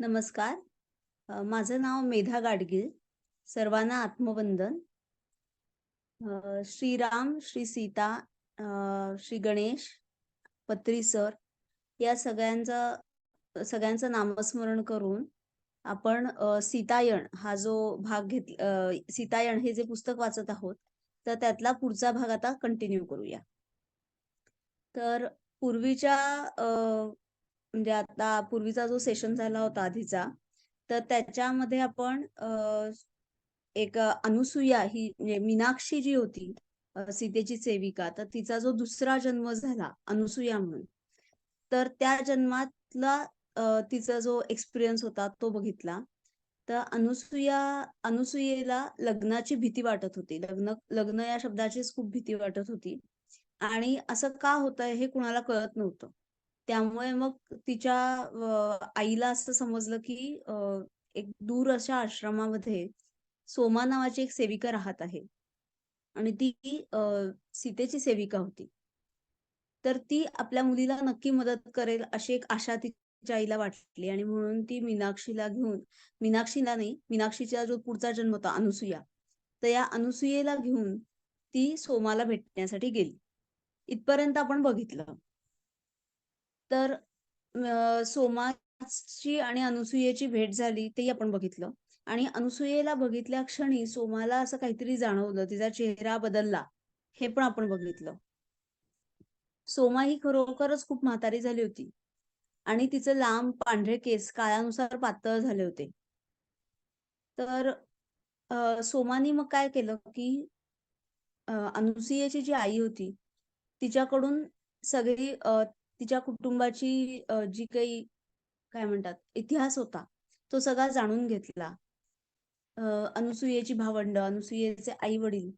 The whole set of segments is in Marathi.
नमस्कार. माझं नाव मेधा गाडगीळ. सर्वांना आत्मवंदन. श्रीराम, श्री सीता, श्री गणेश, पत्री सर या सगळ्यांचं नामस्मरण करून आपण सीतायण हा जो भाग सीतायण हे जे पुस्तक वाचत आहोत, तर त्यातला पुढचा भाग आता कंटिन्यू करूया. तर पूर्वीच्या म्हणजे आता पूर्वीचा जो सेशन झाला होता आधीचा, तर त्याच्यामध्ये आपण एक अनुसूया ही म्हणजे मीनाक्षी जी होती सीतेची सेविका, तर तिचा जो दुसरा जन्म झाला अनुसूया म्हणून, तर त्या जन्मातला तिचा जो एक्सपिरियन्स होता तो बघितला. तर अनुसूयेला लग्नाची भीती वाटत होती. लग्न लग्न या शब्दाचीच खूप भीती वाटत होती. आणि असं का होतंय हे कुणाला कळत नव्हतं. त्यामुळे मग तिच्या आईला असं समजलं की एक दूर अशा आश्रमामध्ये सोमा नावाची एक सेविका राहत आहे आणि ती सीतेची सेविका होती. तर ती आपल्या मुलीला नक्की मदत करेल अशी एक आशा तिच्या आईला वाटली आणि म्हणून ती मीनाक्षीला नाही, मीनाक्षीचा जो पुढचा जन्म होता अनुसूया, तर या अनुसूयेला घेऊन ती सोमाला भेटण्यासाठी गेली. इथपर्यंत आपण बघितलं. तर सोमाची आणि अनुसूयेची भेट झाली तेही आपण बघितलं आणि अनुसूयेला बघितल्या क्षणी सोमाला असं काहीतरी जाणवलं, तिचा चेहरा बदलला, हे पण आपण बघितलं. सोमा ही खरोखरच खूप म्हातारी झाली होती आणि तिचे लांब पांढरे केस काळानुसार पातळ झाले होते. तर सोमानी मग काय केलं की अनुसूयेची जी आई होती तिच्याकडून सगळी तिच्या कुटुंबाची जी काही काय म्हणतात इतिहास होता तो सगळा जाणून घेतला. अनुसूयेची भावंड, अनुसूयेचे आई वडील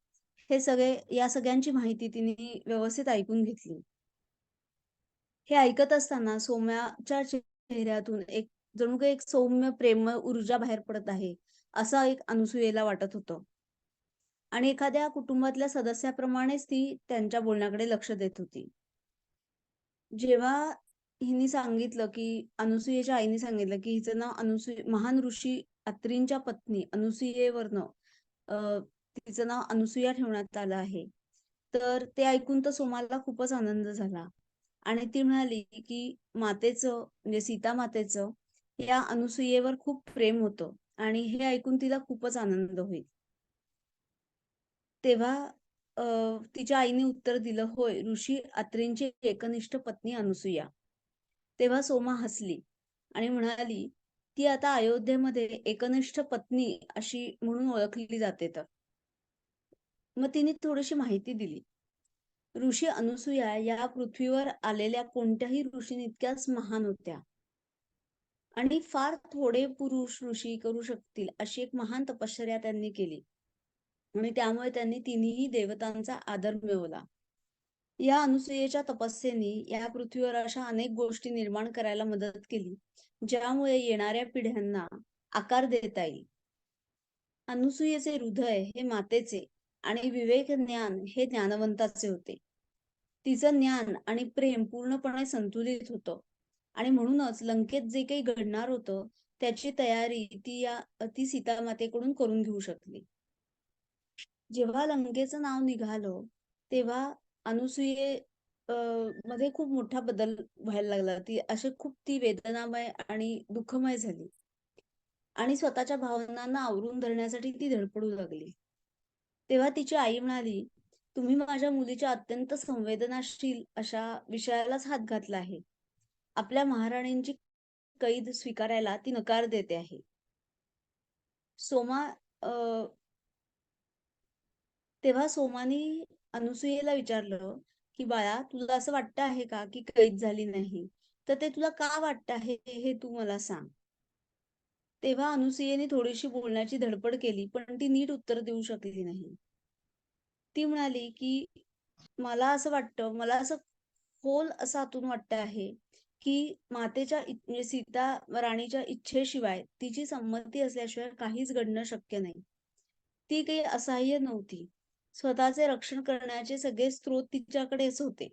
हे सगळे या सगळ्यांची माहिती तिने व्यवस्थित ऐकून घेतली. हे ऐकत असताना सौम्याच्या चेहऱ्यातून एक जणू काही एक सौम्य प्रेमळ ऊर्जा बाहेर पडत आहे असं एक अनुसूयेला वाटत होतं. आणि एखाद्या कुटुंबातल्या सदस्याप्रमाणेच ती त्यांच्या बोलण्याकडे लक्ष देत होती. जेव्हा हिने सांगितलं की अनुसूयेच्या आईने सांगितलं की हिचं नाव महान ऋषी अत्रींच्या पत्नी अनुसूयेवरनं अ, तिचं नाव अनुसूया ठेवण्यात आलं आहे. तर ते ऐकून तर सोमाला खूपच आनंद झाला आणि ती म्हणाली की मातेचं म्हणजे सीता मातेचं या अनुसूयेवर खूप प्रेम होतं आणि हे ऐकून तिला खूपच आनंद होईल. तेव्हा तिच्या आईने उत्तर दिलं, "होय, ऋषी अत्रींची एकनिष्ठ पत्नी अनुसूया." तेव्हा सोमा हसली आणि म्हणाली, "ती आता अयोध्येमध्ये एकनिष्ठ पत्नी अशी म्हणून ओळखली जाते तर." मग तिने थोडीशी माहिती दिली. ऋषी अनुसूया या पृथ्वीवर आलेल्या कोणत्याही ऋषींइतक्याच महान होत्या आणि फार थोडे पुरुष ऋषी करू शकतील अशी एक महान तपश्चर्या त्यांनी केली आणि त्यामुळे त्यांनी तिन्ही देवतांचा आदर मिळवला. या अनुसूयेच्या तपस्येने या पृथ्वीवर अशा अनेक गोष्टी निर्माण करायला मदत केली, ज्यामुळे येणाऱ्या पिढ्यांना आकार देता येईल. अनुसूयेचे हृदय हे मातेचे आणि विवेक ज्ञान हे ज्ञानवंताचे होते. तिचं ज्ञान आणि प्रेम पूर्णपणे संतुलित होतं आणि म्हणूनच लंकेत जे काही घडणार होतं, त्याची तयारी ती सीतामातेकडून करून घेऊ शकली. जेव्हा लंकेचं नाव निघालं, तेव्हा अनुसूये मध्ये खूप मोठा बदल व्हायला लागला. ती वेदनामय आणि दुःखमय झाली आणि स्वतःच्या भावनांना आवरून धरण्यासाठी ती धडपडू लागली. तेव्हा तिची आई म्हणाली, "तुम्ही माझ्या मुलीच्या अत्यंत संवेदनाशील अशा विषयालाच हात घातला आहे. आपल्या महाराणींची कैद स्वीकारायला ती नकार देते आहे." सोमा अ, तेव्हा सोमानी अनुसूयेला विचारलं, की "बाळा, तुला असं वाटतं आहे का, की कैद झाली नाही? तर ते तुला का वाटतं आहे, हे तू मला सांग." तेव्हा अनुसूयेने थोडीशी बोलण्याची धडपड केली, पण ती नीट उत्तर देऊ शकली नाही. ती म्हणाली, की मला असं खोल असं आतून वाटतं आहे, की म्हणजे सीता राणीच्या इच्छेशिवाय, तिची संमती असल्याशिवाय काहीच घडणं शक्य नाही. ती काही असहाय्य नव्हती. स्वतःचे रक्षण करण्याचे सगळे स्रोत तिच्याकडेच होते.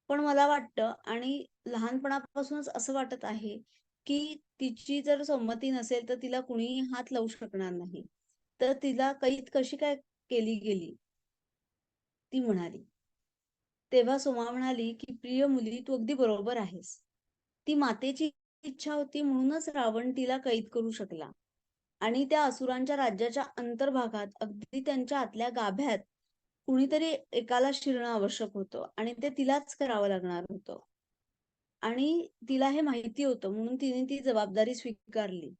पण मला वाटतं आणि लहानपणापासूनच असं वाटत आहे, की तिची जर संमती नसेल तर तिला कुणीही हात लावू शकणार नाही. तर तिला कैद कशी काय केली गेली? ती म्हणाली. तेव्हा सोमा म्हणाली, की "प्रिय मुली, तू अगदी बरोबर आहेस. ती मातेची इच्छा होती म्हणूनच रावण तिला कैद करू शकला. आणि त्या असुरांच्या राज्याच्या अंतर्भागात अगदी त्यांच्या आतल्या गाभ्यात कुणीतरी एकाला शिरणं आवश्यक होतं आणि ते तिलाच करावं लागणार होतं. आणि तिला हे माहिती होतं म्हणून तिने ती जबाबदारी स्वीकारली.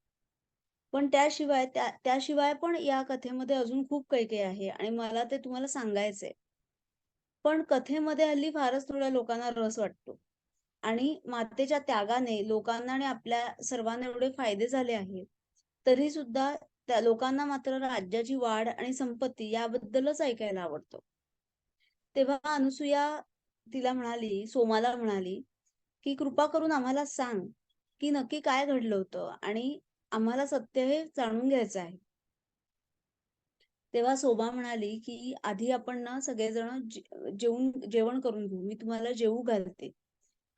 पण त्याशिवाय पण या कथेमध्ये अजून खूप काही-काही आहे आणि मला ते तुम्हाला सांगायचंय. पण कथेमध्ये हल्ली फारच थोड्या लोकांना रस वाटतो आणि मातेच्या त्यागाने लोकांना आणि आपल्या सर्वांना एवढे फायदे झाले आहेत. तरी सुद्धा त्या लोकांना मात्र राज्याची वाढ आणि संपत्ती याबद्दलच ऐकायला आवडतं. तेव्हा अनसुया सोमाला म्हणाली, की "कृपा करून आम्हाला सांग, की नक्की काय घडलं होतं आणि आम्हाला सत्य हे जाणून घ्यायचं आहे." तेव्हा सोमा म्हणाली, की "आधी आपण ना सगळेजण जेवण करून घेऊ. मी तुम्हाला जेवू घालते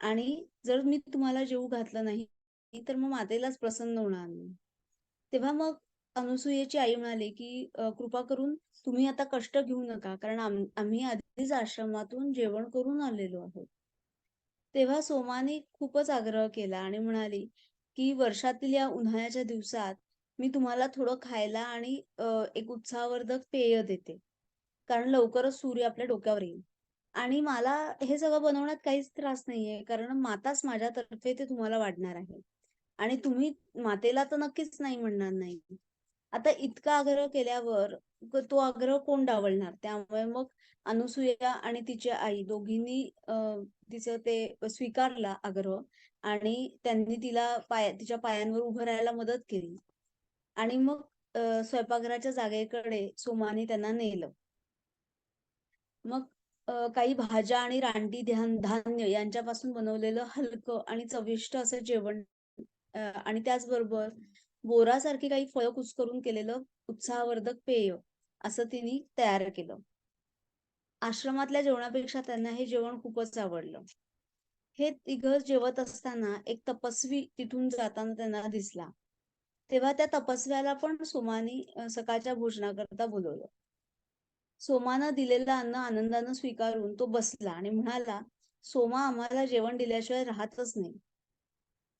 आणि जर मी तुम्हाला जेवू घातलं नाही, तर मग मातेलाच प्रसन्न होणार नाही." तेव्हा मग अनुसूयेची आई म्हणाली, की कृपा करून तुम्ही आता कष्ट घेऊ नका, कारण आम्ही आधीच आश्रमातून जेवण करून आलेलो आहोत." तेव्हा सोमाने खूपच आग्रह केला आणि म्हणाली, की "वर्षातील या उन्हाळ्याच्या दिवसात मी तुम्हाला थोडं खायला आणि एक उत्साहवर्धक पेय देते. कारण लवकरच सूर्य आपल्या डोक्यावर येईल. आणि मला हे सगळं बनवण्यात काहीच त्रास नाहीये, कारण माताच माझ्यातर्फे ते तुम्हाला वाढणार आहे. आणि तुम्ही मातेला तर नक्कीच नाही म्हणणार नाही." आता इतका आग्रह केल्यावर तो आग्रह कोण डावलणार? त्यामुळे मग अनुसूया आणि तिची आई दोघींनी तिचं ते स्वीकारला आग्रह आणि त्यांनी तिच्या पायांवर उभं राहायला मदत केली. आणि मग स्वयंपाकघराच्या जागेकडे सोमाने त्यांना नेलं. मग काही भाज्या आणि रानटी धान्य यांच्यापासून बनवलेलं हलकं आणि चविष्ट असं जेवण आणि त्याचबरोबर बोरासारखी काही फळं कुस्करून केलेलं उत्साहवर्धक पेय असं तिने तयार केलं. आश्रमातल्या जेवणापेक्षा त्यांना हे जेवण खूपच आवडलं. हे तिघं जेवत असताना एक तपस्वी तिथून जाताना त्यांना दिसला. तेव्हा त्या तपस्व्याला पण सोमानी सकाळच्या भोजनाकरता बोलवलं. सोमानं दिलेलं अन्न आनंदानं स्वीकारून तो बसला आणि म्हणाला, "सोमा आम्हाला जेवण दिल्याशिवाय राहतच नाही."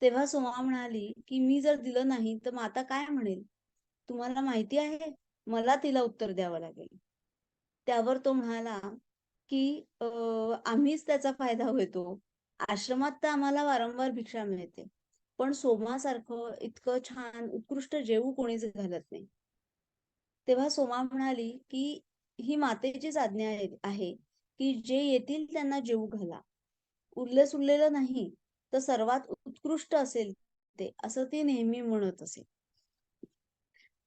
तेव्हा सोमा म्हणाली, की "मी जर दिलं नाही तर माता काय म्हणेल? तुम्हाला माहिती आहे, मला तिला उत्तर द्यावं लागेल." त्यावर तो म्हणाला, की आम्हीच त्याचा फायदा होतो. आश्रमात तर आम्हाला वारंवार भिक्षा मिळते. पण सोमासारखं इतकं छान उत्कृष्ट जेवू कोणीच घालत नाही." तेव्हा सोमा म्हणाली, की "ही मातेचीच आज्ञा आहे, की जे येतील त्यांना जेवू घाला. उरलं-सुरलेलं नाही, तर सर्वात उत्कृष्ट असेल ते, असं ती नेहमी म्हणत असे."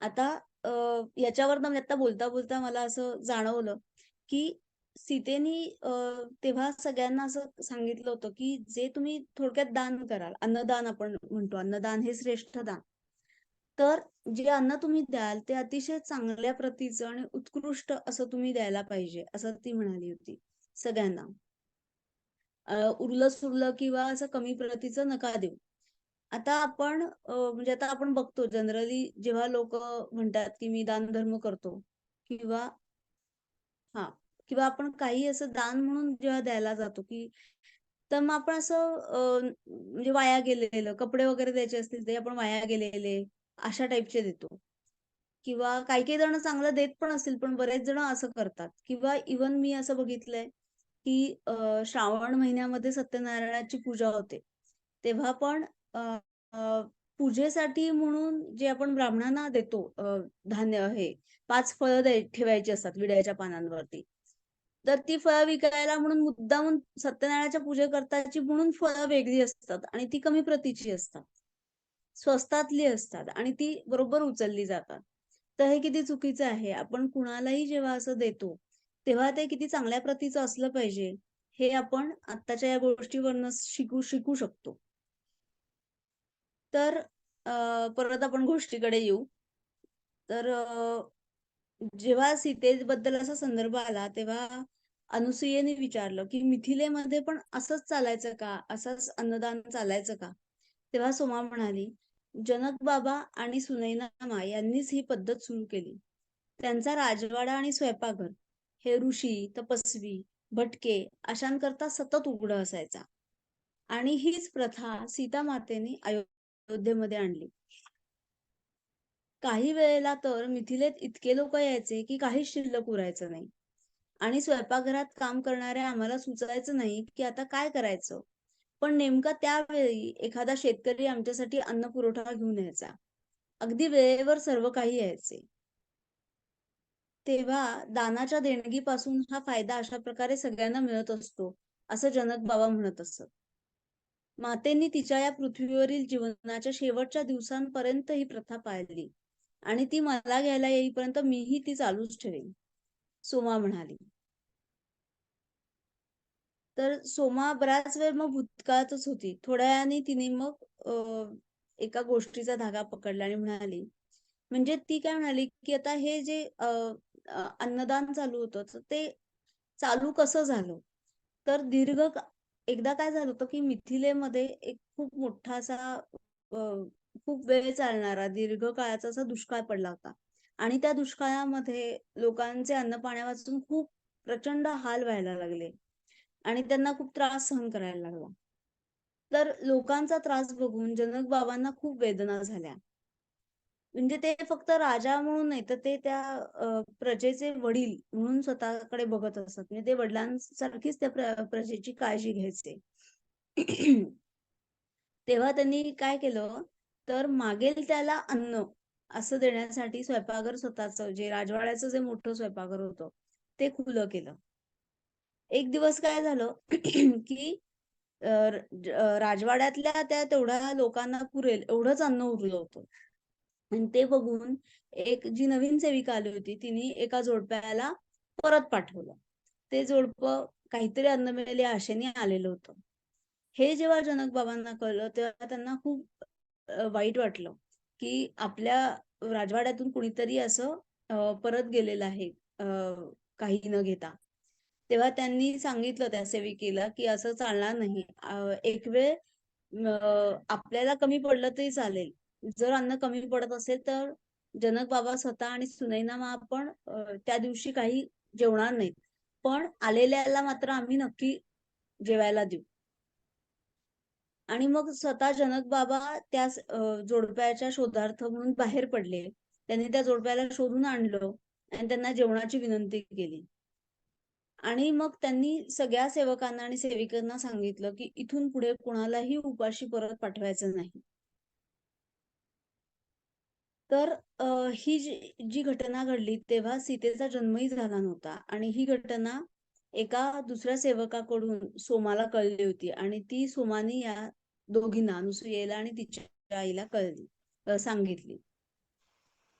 आता अ, याच्यावरनं मी आता बोलता-बोलता मला असं जाणवलं, की सीतेनी तेव्हा सगळ्यांना असं सांगितलं होतं, की जे तुम्ही थोडक्यात दान कराल, अन्नदान आपण म्हणतो, अन्नदान हे श्रेष्ठ दान. तर जे अन्न तुम्ही द्याल, ते अतिशय चांगल्या प्रतीचं आणि उत्कृष्ट असं तुम्ही द्यायला पाहिजे, असं ती म्हणाली होती सगळ्यांना. उरलं-सुरलं किंवा असं कमी प्रतीचं नका देऊ. आता म्हणजे आता आपण बघतो जनरली जेव्हा लोकं म्हणतात, की मी दानधर्म करतो किंवा हां, किंवा आपण काही असं दान म्हणून जेव्हा द्यायला जातो, की तर मग आपण असं म्हणजे वाया गेलेलं कपडे वगैरे द्यायचे असतील, ते आपण वाया गेलेले अशा टाईपचे देतो. किंवा काही-काही जण चांगलं देत पण असतील, पण बरेच जण असं करतात. किंवा इव्हन मी असं बघितलंय, की श्रावण महिन्यामध्ये सत्यनारायणाची पूजा होते. तेव्हा पण अ, अ, पूजेसाठी म्हणून जे आपण ब्राह्मणांना देतो धान्य हे 5 फळं ठेवायची असतात विड्याच्या पानांवरती. तर ती फळं विकायला म्हणून मुद्दामून सत्यनारायणाच्या पूजेकरताची म्हणून फळं वेगळी असतात आणि ती कमी प्रतीची असतात. स्वस्तातली असतात आणि ती बरोबर उचलली जातात. तर हे किती चुकीचं आहे. आपण कुणालाही जेव्हा असं देतो, तेव्हा ते किती चांगल्या प्रतीचं असलं पाहिजे, हे आपण आत्ताच्या या गोष्टीवरनं शिकू शकतो. तर परत आपण गोष्टीकडे येऊ. तर जेव्हा सीतेबद्दल असा संदर्भ आला, तेव्हा अनुसूयेने विचारलं, की मिथिलेमध्ये पण असंच चालायचं का? असंच अन्नदान चालायचं का? तेव्हा सोमा म्हणाली, जनक बाबा आणि सुनैना यांनीच ही पद्धत सुरू केली. त्यांचा राजवाडा आणि स्वयंपाकघर हे ऋषी, तपस्वी, भटके अशांकरता सतत उघडं असायचा. आणि हीच प्रथा सीता मातेने अयोध्येमध्ये आणली. काही वेळेला तर मिथिलेत इतके लोक यायचे की काहीच शिल्लक उरायचं नाही. आणि स्वयंपाकघरात काम करणाऱ्या आम्हाला सुचायचं नाही की आता काय करायचं. पण नेमका त्यावेळी एखादा शेतकरी आमच्यासाठी अन्न पुरवठा घेऊन यायचा. अगदी वेळेवर सर्व काही यायचे. तेव्हा दानाच्या देणगीपासून हा फायदा अशा प्रकारे सगळ्यांना मिळत असतो, असं जनक बाबा म्हणत असत. मातेंनी तिच्या या पृथ्वीवरील जीवनाच्या शेवटच्या दिवसांपर्यंत ही प्रथा पाळली आणि ती मला घ्यायला येईपर्यंत मीही ती चालूच ठेवेन, सोमा म्हणाली. तर सोमा बराच वेळ मग भूतकाळातच होती. थोड्या वेळाने तिने मग एका गोष्टीचा धागा पकडला आणि म्हणाली, म्हणजे ती काय म्हणाली, की आता हे जे अन्नदान चालू होतं, तर ते चालू कसं झालं? तर एकदा काय झालं होतं, की मिथिलेमध्ये एक खूप मोठा असा अ, खूप वेळ चालणारा दीर्घ काळाचा असा दुष्काळ पडला होता. आणि त्या दुष्काळामध्ये लोकांचे अन्न-पाण्या वाचून खूप प्रचंड हाल व्हायला लागले आणि त्यांना खूप त्रास सहन करायला लागला. तर लोकांचा त्रास बघून जनक बाबांना खूप वेदना झाल्या. म्हणजे ते फक्त राजा म्हणून नाही, तर ते त्या प्रजेचे वडील म्हणून स्वतःकडे बघत असत. म्हणजे ते वडिलांसारखीच त्या प्रजेची काळजी घ्यायचे. तेव्हा त्यांनी काय केलं, तर मागेल त्याला अन्न असं देण्यासाठी स्वयंपाकघर स्वतःचं जे राजवाड्याचं जे मोठं स्वयंपाकघर होतं, ते खुलं केलं. एक दिवस काय झालं, की राजवाड्यातल्या त्या तेवढ्या लोकांना पुरेल एवढंच अन्न उरलं होतं. आणि ते बघून एक जी नवीन सेविका आली होती, तिने एका जोडप्याला परत पाठवलं. ते जोडपं काहीतरी अन्न मिळेल या आशेने आलेलं होतं. हे जेव्हा जनक बाबांना कळलं, तेव्हा त्यांना खूप वाईट वाटलं, की आपल्या राजवाड्यातून कुणीतरी असं परत गेलेलं आहे अ, काही न घेता. तेव्हा त्यांनी सांगितलं त्या सेविकेला, की असं चालणार नाही. एक वेळ आपल्याला कमी पडलं तरी चालेल. जर अन्न कमी पडत असेल, तर जनक बाबा स्वतः आणि सुनैना मा पण त्या दिवशी काही जेवणार नाहीत. पण आलेल्याला मात्र आम्ही नक्की जेवायला देऊ. आणि मग स्वतः जनक बाबा त्या जोडप्याच्या शोधार्थ म्हणून बाहेर पडले. त्यांनी त्या जोडप्याला शोधून आणलं आणि त्यांना जेवणाची विनंती केली. आणि मग त्यांनी सगळ्या सेवकांना आणि सेविकांना सांगितलं, की इथून पुढे कुणालाही उपाशी परत पाठवायचं नाही. तर ही जी घटना घडली तेव्हा सीतेचा जन्मही झाला नव्हता आणि ही घटना एका दुसऱ्या सेवकाकडून सोमाला कळली होती आणि ती सोमानी या दोघींना, अनुसूयेला आणि तिच्या आईला सांगितली.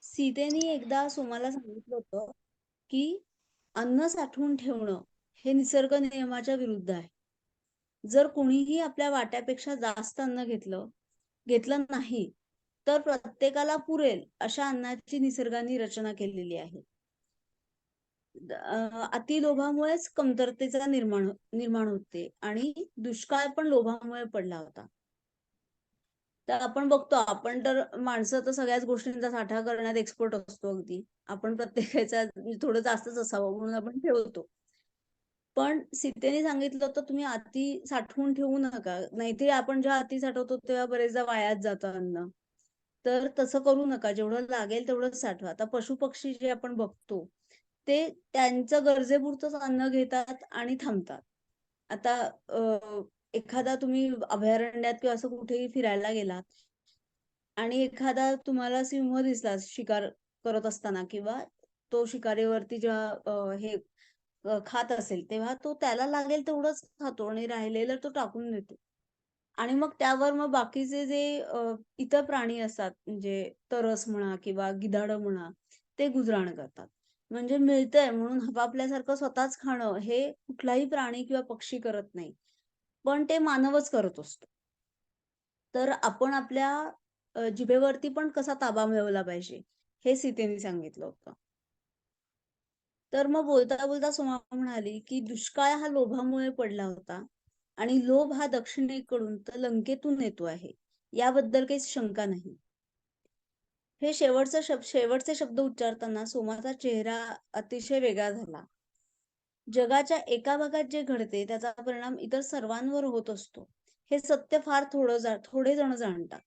सीतेने एकदा सोमाला सांगितलं होतं, की अन्न साठवून ठेवणं हे निसर्ग नियमाच्या विरुद्ध आहे. जर कुणीही आपल्या वाट्यापेक्षा जास्त अन्न घेतलं नाही, तर प्रत्येकाला पुरेल अशा अन्नाची निसर्गाने रचना केलेली आहे. अतिलोभामुळेच कमतरतेचा निर्माण होते आणि दुष्काळ पण लोभामुळे पडला होता. तर आपण बघतो, आपण तर माणसं तर सगळ्याच गोष्टींचा साठा करण्यात एक्सपर्ट असतो अगदी. आपण प्रत्येकाचा थोडं जास्तच असावं म्हणून आपण ठेवतो. पण सीतेने सांगितलं होतं, तुम्ही अति साठवून ठेवू नका. नाहीतरी आपण जेव्हा अति साठवतो तेव्हा बरेचदा वायाच जातं अन्न. तर तसं करू नका. जेवढं लागेल तेवढंच साठवा. आता पशु-पक्षी जे आपण बघतो, ते त्यांचं गरजेपुरतंच अन्न घेतात आणि थांबतात. आता एखादा तुम्ही अभयारण्यात किंवा असं कुठेही फिरायला गेलात आणि एखादा तुम्हाला सिंह दिसला शिकार करत असताना किंवा तो शिकारीवरती जेव्हा खात असेल, तेव्हा तो त्याला लागेल तेवढंच खातो आणि राहिलेलं तो टाकून देतो. आणि मग त्यावर मग बाकीचे जे इतर प्राणी असतात, म्हणजे तरस म्हणा किंवा गिधाडं म्हणा, ते गुजराण करतात. म्हणजे मिळतंय म्हणून आपापल्यासारखं स्वतःच खाणं हे कुठलाही प्राणी किंवा पक्षी करत नाही. पण ते मानवच करत असतो. तर आपण आपल्या जिभेवरती पण कसा ताबा मिळवला पाहिजे, हे सीतेने सांगितलं होतं. तर मग बोलता-बोलता सोमा म्हणाली, की दुष्काळ हा लोभामुळे पडला होता आणि लोभ हा दक्षिणेकडून तर लंकेतून येतो आहे. याबद्दल काही शंका नाही. हे शेवटचे शब्द उच्चारताना सोमाचा चेहरा अतिशय वेगळा झाला. जगाच्या एका भागात जे घडते त्याचा परिणाम इतर सर्वांवर होत असतो. हे सत्य फार थोडे जण जाणतात.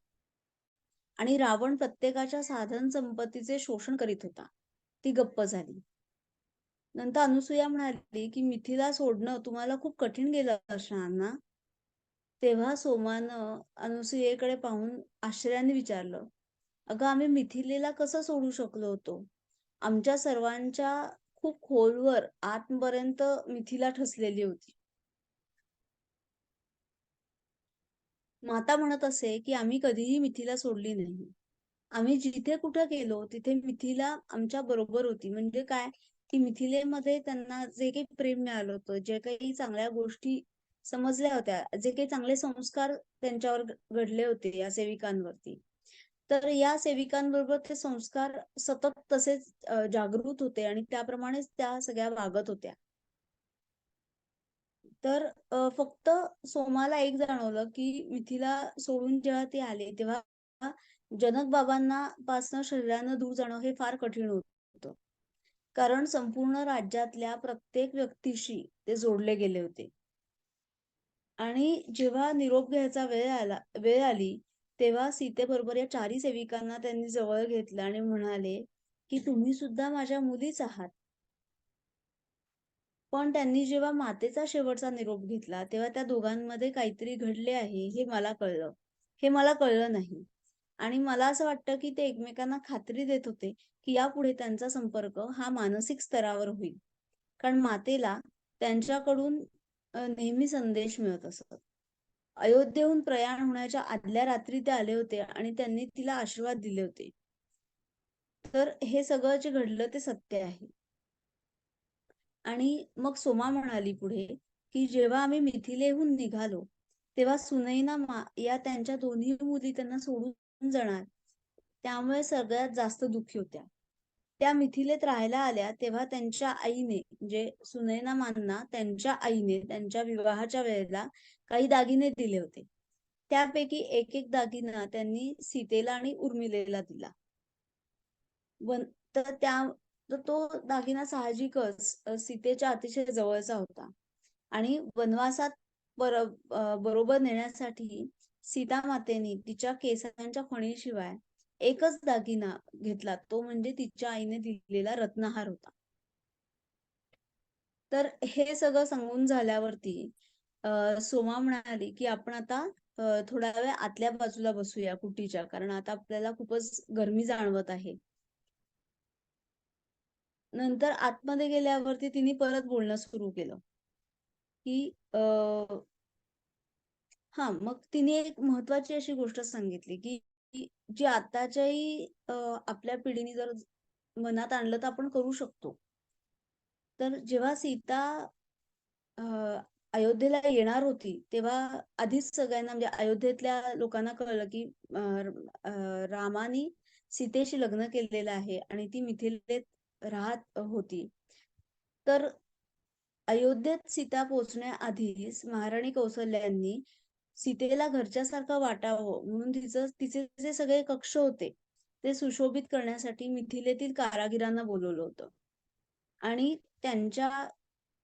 आणि रावण प्रत्येकाच्या साधन संपत्तीचे शोषण करीत होता. ती गप्प झाली. नंतर अनुसूया म्हणाली की मिथिला सोडणं तुम्हाला खूप कठीण गेलं असणार ना? तेव्हा सोमानं अनुसूयेकडे पाहून आश्चर्याने विचारलं, अगं आम्ही मिथिलेला कसं सोडू शकलो होतो? आमच्या सर्वांच्या खूप खोलवर आतपर्यंत मिथिला ठसलेली होती. माता म्हणत असे की आम्ही कधीही मिथिला सोडली नाही. आम्ही जिथे कुठे गेलो तिथे मिथिला आमच्या बरोबर होती. म्हणजे काय, की मिथिलेमध्ये त्यांना जे काही प्रेम मिळालं होतं, जे काही चांगल्या गोष्टी समजल्या होत्या, जे काही चांगले संस्कार त्यांच्यावर घडले होते या सेविकांवरती, तर या सेविकांबरोबर ते संस्कार सतत तसेच जागृत होते आणि त्याप्रमाणेच त्या सगळ्या वागत होत्या. तर फक्त सोमाला एक जाणवलं, की मिथिला सोडून जेव्हा ते आले, तेव्हा जनक बाबांना पासनं शरीरानं दूर जाणं हे फार कठीण होतं. कारण संपूर्ण राज्यातल्या प्रत्येक व्यक्तीशी ते जोडले गेले होते. आणि जेव्हा निरोप घ्यायचा वेळ आली, तेव्हा सीतेबरोबर या चारही सेविकांना त्यांनी जवळ घेतलं आणि म्हणाले, की तुम्ही सुद्धा माझ्या मुलीच आहात. पण त्यांनी जेव्हा मातेचा शेवटचा निरोप घेतला, तेव्हा त्या दोघांमध्ये काहीतरी घडले आहे, हे मला कळलं. हे मला कळलं नाही. आणि मला असं वाटतं, की ते एकमेकांना खात्री देत होते, की यापुढे त्यांचा संपर्क हा मानसिक स्तरावर होईल. कारण मातेला त्यांच्याकडून नेहमी संदेश मिळत असत. अयोध्येहून प्रयाण होण्याच्या आदल्या रात्री ते आले होते आणि त्यांनी तिला आशीर्वाद दिले होते. तर हे सगळं जे घडलं ते सत्य आहे. आणि मग सोमा म्हणाली पुढे, की जेव्हा आम्ही मिथिलेहून निघालो, तेव्हा सुनैना या त्यांच्या दोन्ही मुली त्यांना सोडून जाणार. त्यामुळे सगळ्यात जास्त दुःखी होत्या. त्या मिथिलेत राहायला आल्या तेव्हा त्यांच्या आईने म्हणजे सुनैना मांना त्यांच्या आईने त्यांच्या विवाहाच्या वेळेला काही दागिने दिले होते. त्यापैकी एक दागिना त्यांनी सीतेला आणि उर्मिलेला दिला. वन तर त्या तर तो दागिना साहजिकच सीतेच्या अतिशय जवळचा होता. आणि वनवासात बरोबर नेण्यासाठी सीता मातेने तिच्या केसांच्या फणीशिवाय एकच दागिना घेतला, तो म्हणजे तिच्या आईने दिलेला रत्नहार होता. तर हे सगळं सांगून झाल्यावरती सोमा म्हणाली, की आपण आता थोडा वेळ आतल्या बाजूला बसूया कुटीच्या, कारण आता आपल्याला खूपच गरमी जाणवत आहे. नंतर आतमध्ये गेल्यावरती तिने परत बोलणं सुरू केलं, की मग तिने एक महत्वाची अशी गोष्ट सांगितली, की जी आताच्याही आपल्या पिढीने जर मनात आणलं तर आपण करू शकतो. तर जेव्हा सीता अ, अयोध्येला येणार होती, तेव्हा आधीच सगळ्यांना म्हणजे अयोध्येतल्या लोकांना कळलं, की अ, अ, रामानी सीतेशी लग्न केलेलं आहे आणि ती मिथिलेत राहत होती. तर अयोध्येत सीता पोहोचण्याआधीच महाराणी कौसल्यानी सीतेला घरच्यासारखं वाटावं म्हणून तिचे जे सगळे कक्ष होते, ते सुशोभित करण्यासाठी मिथिलेतील कारागिरांना बोलवलं होतं. आणि त्यांच्या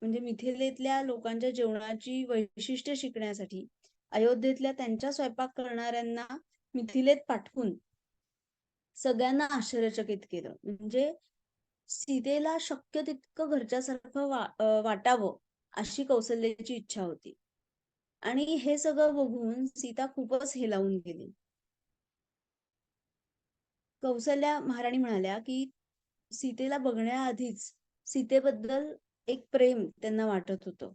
म्हणजे मिथिलेतल्या लोकांच्या जेवणाची वैशिष्ट्ये शिकण्यासाठी अयोध्येतल्या त्यांच्या स्वयंपाक करणाऱ्यांना मिथिलेत पाठवून सगळ्यांना आश्चर्यचकित केलं. म्हणजे सीतेला शक्य तितकं घरच्यासारखं वाटावं अशी कौसल्याची इच्छा होती. आणि हे सगळं बघून सीता खूपच हेलावून गेली. कौसल्या महाराणी म्हणाल्या, की सीतेला बघण्याआधीच सीतेबद्दल एक प्रेम त्यांना वाटत होतं.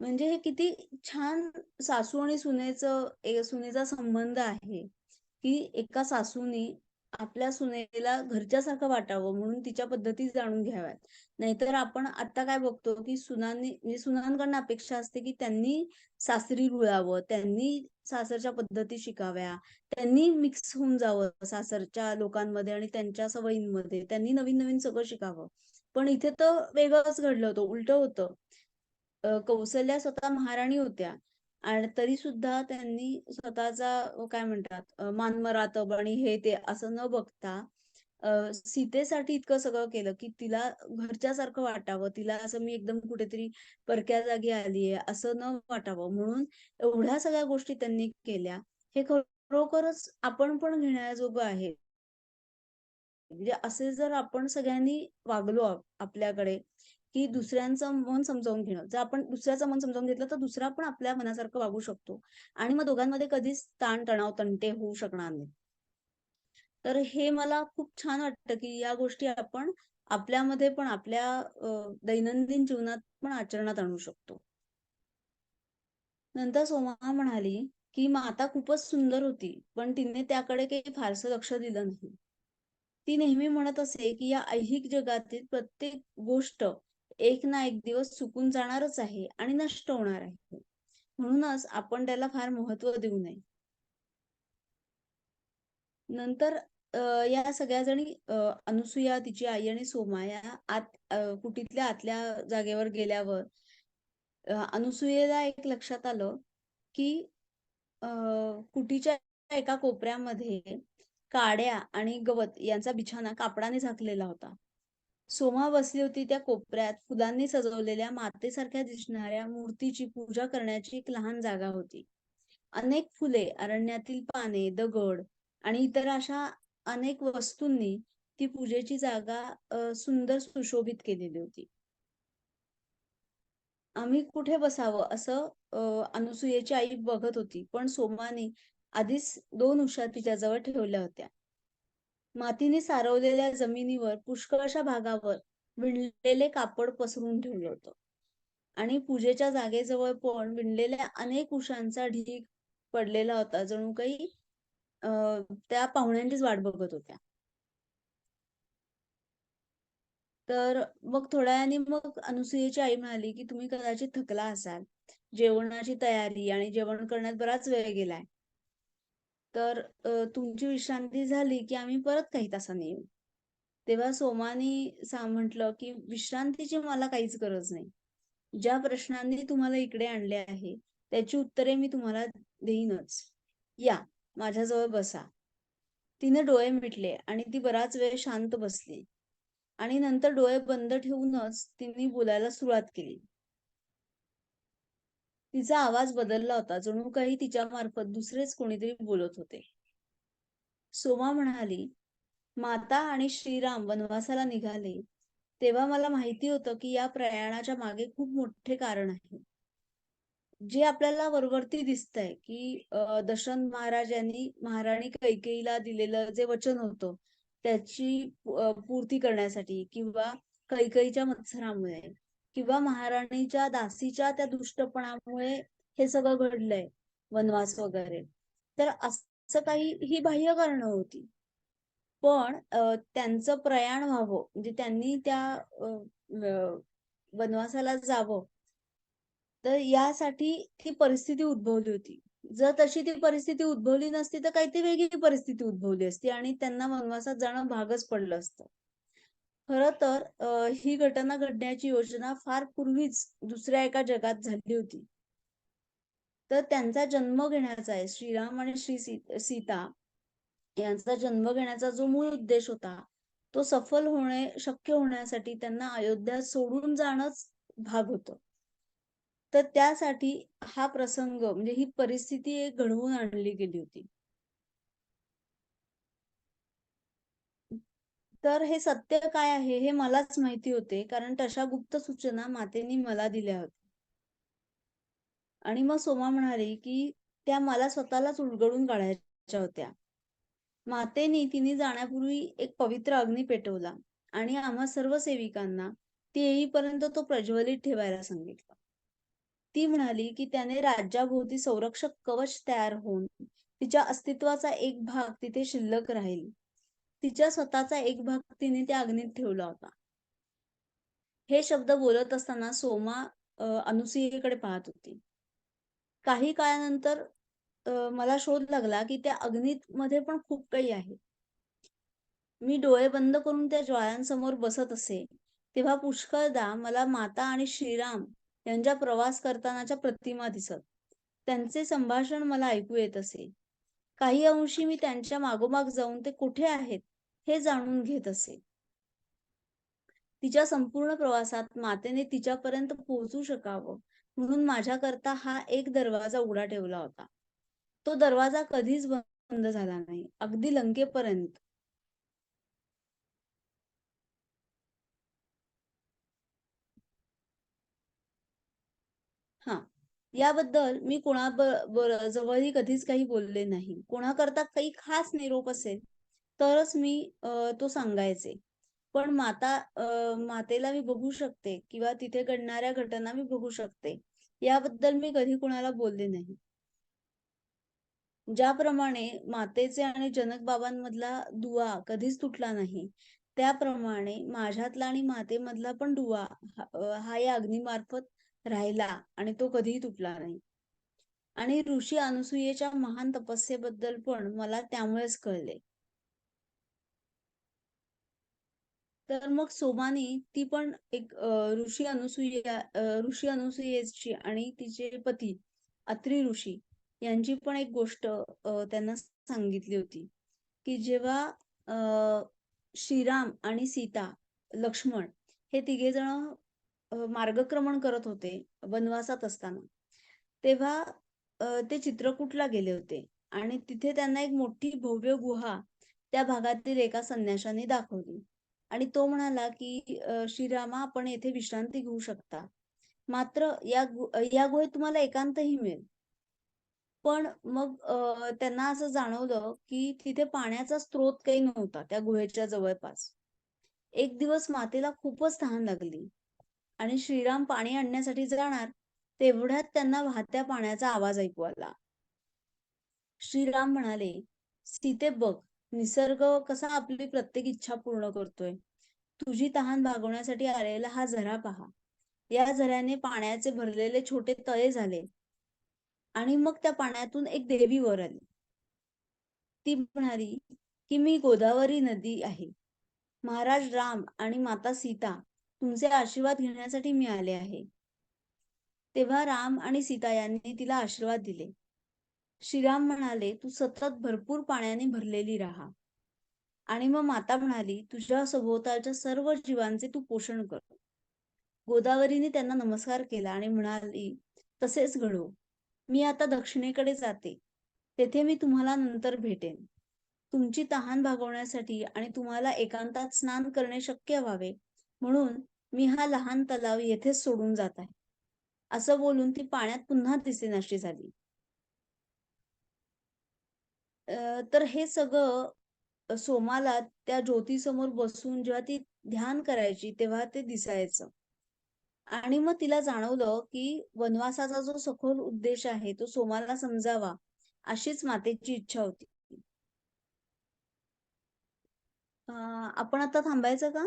म्हणजे हे किती छान सासू आणि सुनेचा संबंध आहे, की एका सासूनी आपल्या सुनेला घरच्यासारखं वाटावं म्हणून तिच्या पद्धती जाणून घ्याव्यात. नाहीतर आपण आता काय बघतो, की म्हणजे सुनांकडनं अपेक्षा असते, की त्यांनी सासरी रुळावं, त्यांनी सासरच्या पद्धती शिकाव्या, त्यांनी मिक्स होऊन जावं सासरच्या लोकांमध्ये आणि त्यांच्या सवयींमध्ये. त्यांनी नवीन-नवीन सगळं शिकावं. पण इथे तर वेगळंच घडलं होतं, उलटं होतं. कौसल्या स्वतः महाराणी होत्या. आणि तरी सुद्धा त्यांनी स्वतःचा काय म्हणतात मानमरातब आणि हे ते असं न बघता सीतेसाठी इतकं सगळं केलं, की तिला घरच्यासारखं वाटावं. तिला असं मी एकदम कुठेतरी परक्या जागी आलीये असं न वाटावं म्हणून एवढ्या सगळ्या गोष्टी त्यांनी केल्या. हे खरोखरच आपण पण घेण्याजोगं आहे. म्हणजे असे जर आपण सगळ्यांनी वागलो आपल्याकडे, की दुसऱ्यांचं मन समजावून घेणं. जर आपण दुसऱ्याचं मन समजावून घेतलं, तर दुसरा पण आपल्या मनासारखं वागू शकतो आणि मग दोघांमध्ये कधीच ताण-तणाव, तंटे होऊ शकणार नाहीत. तर हे मला खूप छान वाटतं, की या गोष्टी आपण आपल्यामध्ये पण आपल्या दैनंदिन जीवनात पण आचरणात आणू शकतो. नंतर सोमा म्हणाली, की माता खूपच सुंदर होती, पण तिने त्याकडे काही फारसं लक्ष दिलं नाही. ती नेहमी म्हणत असे, की या ऐहिक जगातील प्रत्येक गोष्ट एक ना एक दिवस चुकून जाणारच आहे आणि नष्ट होणार आहे. म्हणूनच आपण त्याला फार महत्त्व देऊ नये. नंतर या सगळ्या जणी अनुसूया, तिची आई आणि सोमा या कुटीतल्या आतल्या जागेवर गेल्यावर अनुसूयेला एक लक्षात आलं, की अ, कुटीच्या एका कोपऱ्यामध्ये काड्या आणि गवत यांचा बिछाना कापडाने झाकलेला होता. सोमा बसली होती त्या कोपऱ्यात फुलांनी सजवलेल्या मातेसारख्या दिसणाऱ्या मूर्तीची पूजा करण्याची एक लहान जागा होती. अनेक फुले, अरण्यातील पाने, दगड आणि इतर अशा अनेक वस्तूंनी ती पूजेची जागा सुंदर सुशोभित केलेली होती. आम्ही कुठे बसावं असं अनुसूयेची आई बघत होती. पण सोमाने आधीच 2 उशा तिच्याजवळ ठेवल्या होत्या. मातीने सारवलेल्या जमिनीवर पुष्कळशा भागावर विणलेले कापड पसरून ठेवलं होतं आणि पूजेच्या जागेजवळ पण विणलेल्या अनेक उशांचा ढीग पडलेला होता. जणू काही अ, त्या पाहुण्यांचीच वाट बघत होत्या. तर मग थोड्या वेळाने मग अनुसूयेची आई म्हणाली, की "तुम्ही कदाचित थकला असाल. जेवणाची तयारी आणि जेवण करण्यात बराच वेळ गेलाय. तर तुमची विश्रांती झाली, की आम्ही परत काही तासांनी येऊ." तेव्हा सोमानी म्हटलं, की "विश्रांतीची मला काहीच गरज नाही. ज्या प्रश्नांनी तुम्हाला इकडे आणले आहे, त्याची उत्तरे मी तुम्हाला देईनच. या, माझ्याजवळ बसा." तिने डोळे मिटले आणि ती बराच वेळ शांत बसली आणि नंतर डोळे बंद ठेवूनच तिने बोलायला सुरुवात केली. तिचा आवाज बदलला होता, जणू काही तिच्यामार्फत दुसरेच कोणीतरी बोलत होते. सोमा म्हणाली, "माता आणि श्रीराम वनवासाला निघाले, तेव्हा मला माहिती होतं की या प्रयाणाच्या मागे खूप मोठे कारण आहे. जे आपल्याला वरवरती दिसतंय, की दशरथ महाराज यांनी महाराणी कैकेयीला दिलेलं जे वचन होतं, त्याची पूर्ती करण्यासाठी किंवा कैकेयीच्या मत्सरामुळे किंवा महाराणीच्या दासीच्या त्या दुष्टपणामुळे हे सगळं घडलंय, वनवास वगैरे. तर असं काही ही बाह्य कारणं होती. पण त्यांचं प्रयाण व्हावं म्हणजे त्यांनी त्या अ, अ, वनवासाला जावं, तर यासाठी ती परिस्थिती उद्भवली होती. जर तशी ती परिस्थिती उद्भवली नसती, तर काही ती वेगळी परिस्थिती उद्भवली असती आणि त्यांना वनवासात जाणं भागच पडलं असतं. खरं तर ही घटना घडण्याची योजना फार पूर्वीच दुसऱ्या एका जगात झाली होती. तर त्यांचा जन्म घेण्याचा आहे. श्रीराम आणि सीता यांचा जन्म घेण्याचा जो मूळ उद्देश होता, तो सफल शक्य होण्यासाठी त्यांना अयोध्या सोडून जाणंच भाग होतं. तर त्यासाठी हा प्रसंग म्हणजे ही परिस्थिती एक घडवून आणली गेली होती. तर हे सत्य काय आहे हे मलाच माहिती होते, कारण तशा गुप्त सूचना मातेनी मला दिल्या होत्या. आणि मग सोमा म्हणाली, की त्या मला स्वतःलाच उलगडून काढायच्या होत्या. मातेनी तिने जाण्यापूर्वी एक पवित्र अग्नी पेटवला आणि आम्हा सर्व सेविकांना ती येईपर्यंत तो प्रज्वलित ठेवायला सांगितलं. ती म्हणाली, की त्याने राज्याभोवती संरक्षक कवच तयार होऊन तिच्या अस्तित्वाचा एक भाग तिथे शिल्लक राहील. तिच्या स्वतःचा एक भाग तिने त्या अग्नीत ठेवला होता. हे शब्द बोलत असताना सोमा अनुसूयेकडे पाहत होती. काही काळानंतर मला शोध लागला, की त्या अग्नीत मध्ये पण खूप काही आहे. मी डोळे बंद करून त्या ज्वाळांसमोर बसत असे, तेव्हा पुष्कळदा मला माता आणि श्रीराम यांच्या प्रवास करतानाच्या प्रतिमा दिसत. त्यांचे संभाषण मला ऐकू येत असे. काही अंशी मी त्यांच्या मागोमाग जाऊन ते कुठे आहेत हे जाणून घेत असे. तिच्या संपूर्ण प्रवासात मातेने तिच्यापर्यंत पोहोचू शकावं म्हणून माझ्याकरता हा एक दरवाजा उघडा ठेवला होता. तो दरवाजा कधीच बंद झाला नाही, अगदी लंकेपर्यंत. हां. याबद्दल मी जवळही कधीच काही बोलले नाही. कोणाकरता काही खास निरोप असेल, तरच मी तो सांगायचे. पण मातेला मी बघू शकते किंवा तिथे घडणाऱ्या घटना मी बघू शकते. याबद्दल मी कधी कुणाला बोलले नाही. ज्याप्रमाणे मातेचे आणि जनक बाबांमधला दुवा कधीच तुटला नाही, त्याप्रमाणे माझ्यातला आणि मातेमधला पण दुवा हा या अग्नीमार्फत राहिला आणि तो कधीही तुटला नाही. आणि ऋषी अनुसूयेच्या महान तपस्येबद्दल पण मला त्यामुळेच कळले. तर मग सोमानी ती पण एक ऋषी अनुसूयेची आणि तिचे पती अत्री ऋषी यांची पण एक गोष्ट त्यांना सांगितली होती, की जेव्हा श्रीराम आणि सीता, लक्ष्मण हे तिघे जण मार्गक्रमण करत होते वनवासात असताना, तेव्हा ते चित्रकूटला गेले होते आणि तिथे त्यांना एक मोठी भव्य गुहा त्या भागातील एका संन्याशाने दाखवली. आणि तो म्हणाला, की "श्रीरामा, आपण येथे विश्रांती घेऊ शकता. मात्र या गुहेत तुम्हाला एकांतही मिळेल." पण मग त्यांना असं जाणवलं, की तिथे पाण्याचा स्रोत काही नव्हता त्या गुहेच्या जवळपास. एक दिवस मातेला खूपच तहान लागली आणि श्रीराम पाणी आणण्यासाठी जाणार, तेवढ्यात त्यांना वाहत्या पाण्याचा आवाज ऐकू आला. श्रीराम म्हणाले, "सीते बघ, निसर्ग कसा आपली प्रत्येक इच्छा पूर्ण करतोय. तुझी तहान भागवण्यासाठी आलेला हा झरा पहा." या झऱ्याने पाण्याचे भरलेले छोटे तळे झाले आणि मग त्या पाण्यातून एक देवी वर आली. ती म्हणाली, की "मी गोदावरी नदी आहे. महाराज राम आणि माता सीता तुमचे आशीर्वाद घेण्यासाठी मी आले आहे." तेव्हा राम आणि सीता यांनी तिला आशीर्वाद दिले. श्रीराम म्हणाले, "तू सतत भरपूर पाण्याने भरलेली राहा." आणि मग माता म्हणाली, "तुझ्या सभोवतालच्या सर्व जीवांचे तू पोषण कर." गोदावरीने त्यांना नमस्कार केला आणि म्हणाली, "तसेच घडो. मी आता दक्षिणेकडे जाते. तेथे मी तुम्हाला नंतर भेटेन. तुमची तहान भागवण्यासाठी आणि तुम्हाला एकांतात स्नान करणे शक्य व्हावे म्हणून मी हा लहान तलाव येथेच सोडून जात आहे." असं बोलून ती पाण्यात पुन्हा दिसेनाशी झाली. तर हे सगळं सोमाला त्या ज्योतीसमोर बसून जेव्हा ती ध्यान करायची तेव्हा ते दिसायचं. आणि मग तिला जाणवलं, की वनवासाचा जो सखोल उद्देश आहे तो सोमाला समजावा, अशीच मातेची इच्छा होती. आपण आता थांबायचं का?